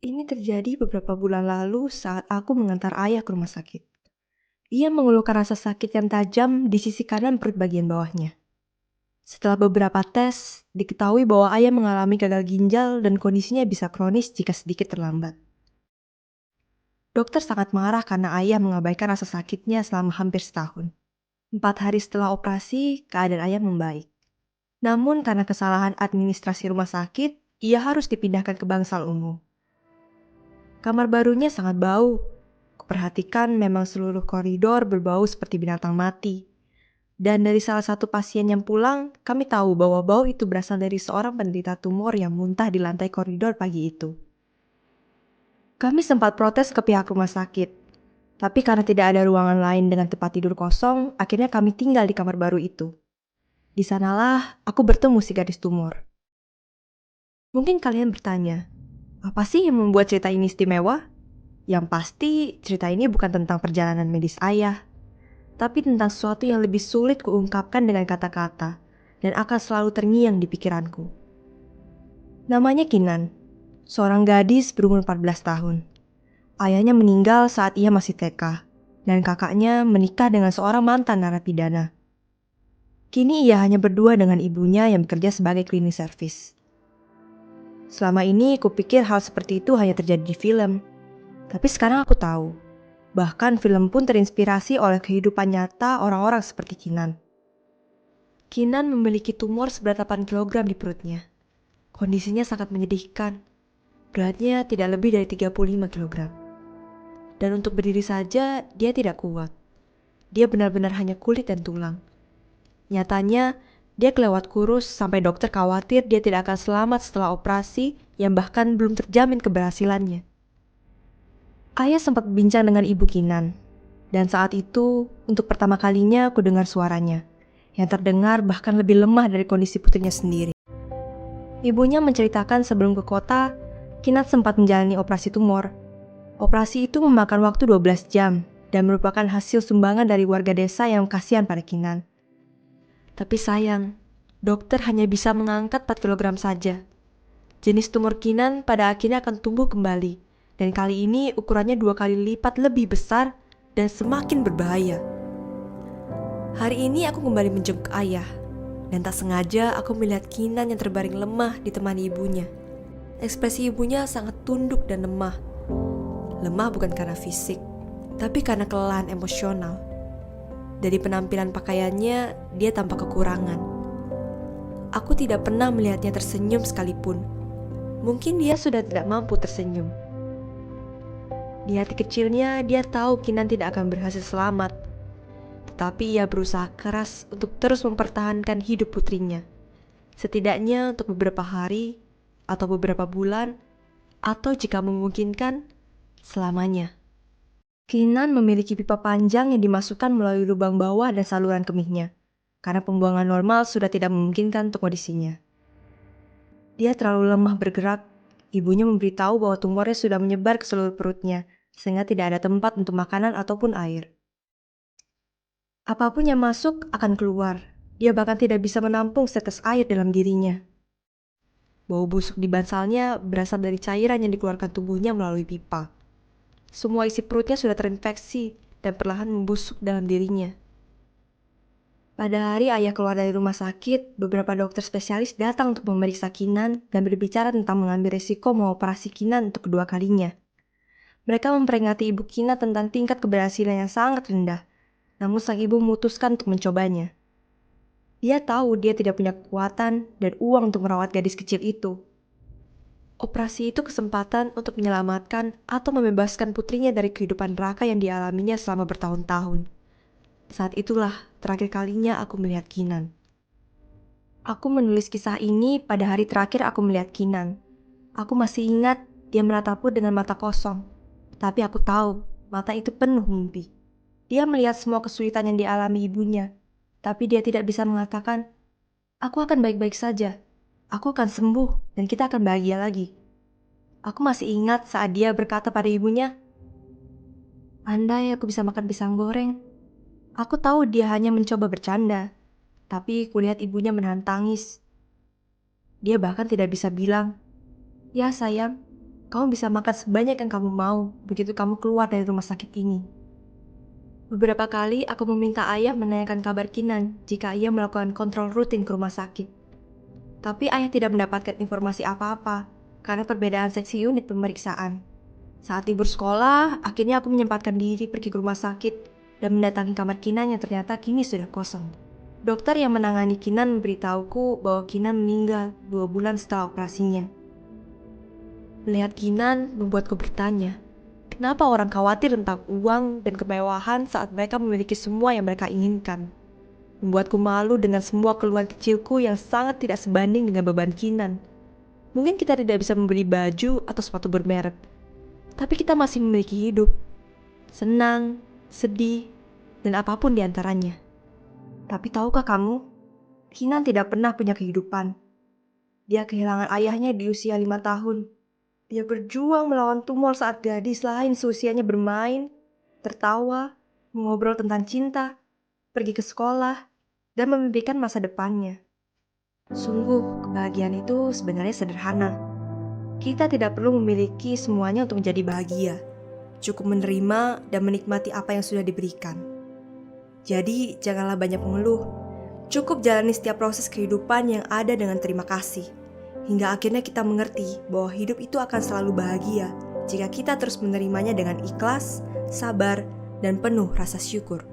Ini terjadi beberapa bulan lalu saat aku mengantar ayah ke rumah sakit. Ia mengeluhkan rasa sakit yang tajam di sisi kanan perut bagian bawahnya. Setelah beberapa tes, diketahui bahwa ayah mengalami gagal ginjal dan kondisinya bisa kronis jika sedikit terlambat. Dokter sangat marah karena ayah mengabaikan rasa sakitnya selama hampir setahun. 4 hari setelah operasi, keadaan ayah membaik. Namun karena kesalahan administrasi rumah sakit, ia harus dipindahkan ke bangsal umum. Kamar barunya sangat bau. Kuperhatikan memang seluruh koridor berbau seperti binatang mati. Dan dari salah satu pasien yang pulang, kami tahu bahwa bau itu berasal dari seorang penderita tumor yang muntah di lantai koridor pagi itu. Kami sempat protes ke pihak rumah sakit, tapi karena tidak ada ruangan lain dengan tempat tidur kosong, akhirnya kami tinggal di kamar baru itu. Di sanalah aku bertemu si gadis tumor. Mungkin kalian bertanya, apa sih yang membuat cerita ini istimewa? Yang pasti, cerita ini bukan tentang perjalanan medis ayah, tapi tentang sesuatu yang lebih sulit kuungkapkan dengan kata-kata, dan akan selalu terngiang di pikiranku. Namanya Kinan, seorang gadis berumur 14 tahun. Ayahnya meninggal saat ia masih TK, dan kakaknya menikah dengan seorang mantan narapidana. Kini ia hanya berdua dengan ibunya yang bekerja sebagai cleaning service. Selama ini kupikir hal seperti itu hanya terjadi di film, tapi sekarang aku tahu. Bahkan film pun terinspirasi oleh kehidupan nyata orang-orang seperti Kinan. Kinan memiliki tumor seberat 8 kg di perutnya. Kondisinya sangat menyedihkan. Beratnya tidak lebih dari 35 kg. Dan untuk berdiri saja, dia tidak kuat. Dia benar-benar hanya kulit dan tulang. Nyatanya, dia kelewat kurus sampai dokter khawatir dia tidak akan selamat setelah operasi yang bahkan belum terjamin keberhasilannya. Ayah sempat berbincang dengan ibu Kinan, dan saat itu untuk pertama kalinya aku dengar suaranya, yang terdengar bahkan lebih lemah dari kondisi putrinya sendiri. Ibunya menceritakan sebelum ke kota, Kinan sempat menjalani operasi tumor. Operasi itu memakan waktu 12 jam, dan merupakan hasil sumbangan dari warga desa yang kasihan pada Kinan. Tapi sayang, dokter hanya bisa mengangkat 4 kg saja. Jenis tumor Kinan pada akhirnya akan tumbuh kembali, dan kali ini ukurannya 2 kali lipat lebih besar dan semakin berbahaya. Hari ini aku kembali menjenguk ayah, dan tak sengaja aku melihat Kinan yang terbaring lemah ditemani ibunya. Ekspresi ibunya sangat tunduk dan lemah. Lemah bukan karena fisik, tapi karena kelelahan emosional. Dari penampilan pakaiannya, dia tampak kekurangan. Aku tidak pernah melihatnya tersenyum sekalipun. Mungkin dia sudah tidak mampu tersenyum. Di hati kecilnya, dia tahu Kinan tidak akan berhasil selamat. Tetapi ia berusaha keras untuk terus mempertahankan hidup putrinya. Setidaknya untuk beberapa hari, atau beberapa bulan, atau jika memungkinkan, selamanya. Kinan memiliki pipa panjang yang dimasukkan melalui lubang bawah dan saluran kemihnya, karena pembuangan normal sudah tidak memungkinkan untuk kondisinya. Dia terlalu lemah bergerak. Ibunya memberitahu bahwa tumornya sudah menyebar ke seluruh perutnya, sehingga tidak ada tempat untuk makanan ataupun air. Apapun yang masuk akan keluar. Dia bahkan tidak bisa menampung setetes air dalam dirinya. Bau busuk di bansalnya berasal dari cairan yang dikeluarkan tubuhnya melalui pipa. Semua isi perutnya sudah terinfeksi dan perlahan membusuk dalam dirinya. Pada hari ayah keluar dari rumah sakit, beberapa dokter spesialis datang untuk memeriksa Kinan dan berbicara tentang mengambil risiko mengoperasi Kinan untuk kedua kalinya. Mereka memperingati ibu Kinan tentang tingkat keberhasilan yang sangat rendah, namun sang ibu memutuskan untuk mencobanya. Dia tahu dia tidak punya kekuatan dan uang untuk merawat gadis kecil itu. Operasi itu kesempatan untuk menyelamatkan atau membebaskan putrinya dari kehidupan neraka yang dialaminya selama bertahun-tahun. Saat itulah terakhir kalinya aku melihat Kinan. Aku menulis kisah ini pada hari terakhir aku melihat Kinan. Aku masih ingat dia menatapku dengan mata kosong. Tapi aku tahu mata itu penuh mimpi. Dia melihat semua kesulitan yang dialami ibunya. Tapi dia tidak bisa mengatakan, aku akan baik-baik saja. Aku akan sembuh dan kita akan bahagia lagi. Aku masih ingat saat dia berkata pada ibunya, andai aku bisa makan pisang goreng. Aku tahu dia hanya mencoba bercanda, tapi kulihat ibunya menahan tangis. Dia bahkan tidak bisa bilang, ya sayang, kamu bisa makan sebanyak yang kamu mau begitu kamu keluar dari rumah sakit ini. Beberapa kali aku meminta ayah menanyakan kabar Kinan jika ia melakukan kontrol rutin ke rumah sakit. Tapi ayah tidak mendapatkan informasi apa-apa karena perbedaan seksi unit pemeriksaan. Saat libur sekolah, akhirnya aku menyempatkan diri pergi ke rumah sakit dan mendatangi kamar Kinan yang ternyata kini sudah kosong. Dokter yang menangani Kinan memberitahuku bahwa Kinan meninggal 2 bulan setelah operasinya. Melihat Kinan membuatku bertanya, kenapa orang khawatir tentang uang dan kemewahan saat mereka memiliki semua yang mereka inginkan? Membuatku malu dengan semua keluhan kecilku yang sangat tidak sebanding dengan beban Kinan. Mungkin kita tidak bisa membeli baju atau sepatu bermerek, tapi kita masih memiliki hidup. Senang, sedih, dan apapun di antaranya. Tapi tahukah kamu, Kinan tidak pernah punya kehidupan. Dia kehilangan ayahnya di usia 5 tahun. Dia berjuang melawan tumor saat gadis lain seusianya bermain, tertawa, mengobrol tentang cinta, pergi ke sekolah, dan memimpikan masa depannya. Sungguh, kebahagiaan itu sebenarnya sederhana. Kita tidak perlu memiliki semuanya untuk menjadi bahagia. Cukup menerima dan menikmati apa yang sudah diberikan. Jadi, janganlah banyak mengeluh. Cukup jalani setiap proses kehidupan yang ada dengan terima kasih. Hingga akhirnya kita mengerti bahwa hidup itu akan selalu bahagia jika kita terus menerimanya dengan ikhlas, sabar, dan penuh rasa syukur.